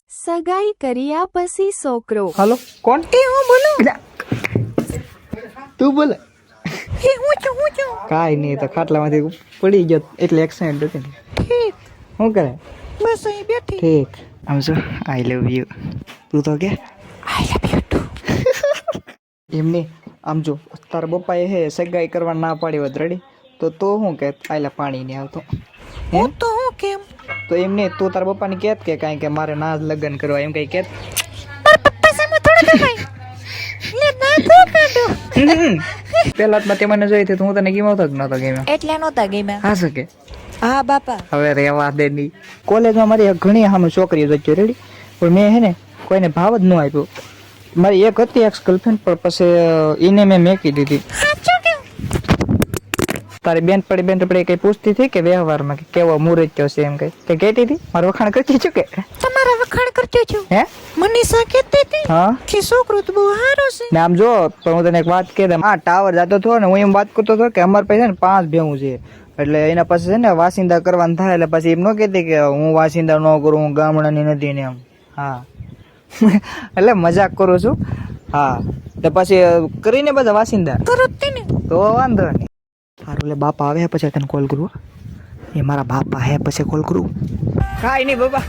સગાઈ કર્યા પછી છોકરો. હાલો કોણ? એ હું બોલું. તું બોલે. એ હું છું. કાઈ નહીં, તો ખાટલામાંથી પડી ગયો એટલે એક્સિડન્ટ હતી ને. ઠીક. શું કરે? બસ અહીં બેઠી. ઠીક. આમ જો આઈ લવ યુ. તું તો કે આઈ લવ યુ ટુ. એમની આમ જો તારા પપ્પાએ હે સગાઈ કરવા ના પાડી હોત રેડી તો હું કે આયલા પાણી નહીં આવતો હે? હું તો હું કેમ? તો એમને તું તારા પપ્પાને કહેત કે કાંઈ કે મારે ના જ લગ્ન કરવા એમ કઈ કહેત. મારા પપ્પા સામે થોડું કહેવાય. લે ના તો કાઢો. પેલા માં તે મને જોઈ હતી તો હું તને ગીમાવતો જ નતો ગમ્યો. એટલે નહોતા ગમ્યા. હા શકે હા બાપા. હવે રેવા દે ની. કોલેજમાં મારી ઘણી સામે છોકરીઓ જોઈ રેડી પણ મેં હે ને કોઈને ભાવ જ ન આપ્યો. મારી એક હતી એક્સ ગર્લફ્રેન્ડ પણ પછી એને મેં મેકી દીધી. સાચું કેમ? તારી બેન પડી કઈ પૂછતી હતી કે વ્યવહારમાં કે કેવો મુહૂર્ત છે એમ કઈ કે કહેતી હતી મારું વખાણ કરતી છું કે તમારા વખાણ કરતી છું. હે મનીષા કહેતી હતી હા કે છોકરો તો બહુ સારો છે. ને આમ જો પણ હું તને એક વાત કહી દઉં. હા ટાવર જતો હતો ને હું એમ વાત કરતો હતો કે અમારે પાસે છે ને 5 ભેહું છે એટલે એના પાસે છે ને વાસિંદા કરવાનું થાય એટલે પછી એમ ન કહેતી કે હું વાસિંદા ન કરું હું ગામડાની નથી ને એમ. હા એટલે મજાક કરું છું. હા તો પછી કરીને બધા વાસિંદા કરો જ ને. તો વાંધો નહીં. સારું એટલે બાપા આવે પછી તને કોલ કરું. એ મારા બાપા હે પછી કોલ કરું. કાંઈ નહીં બાપા.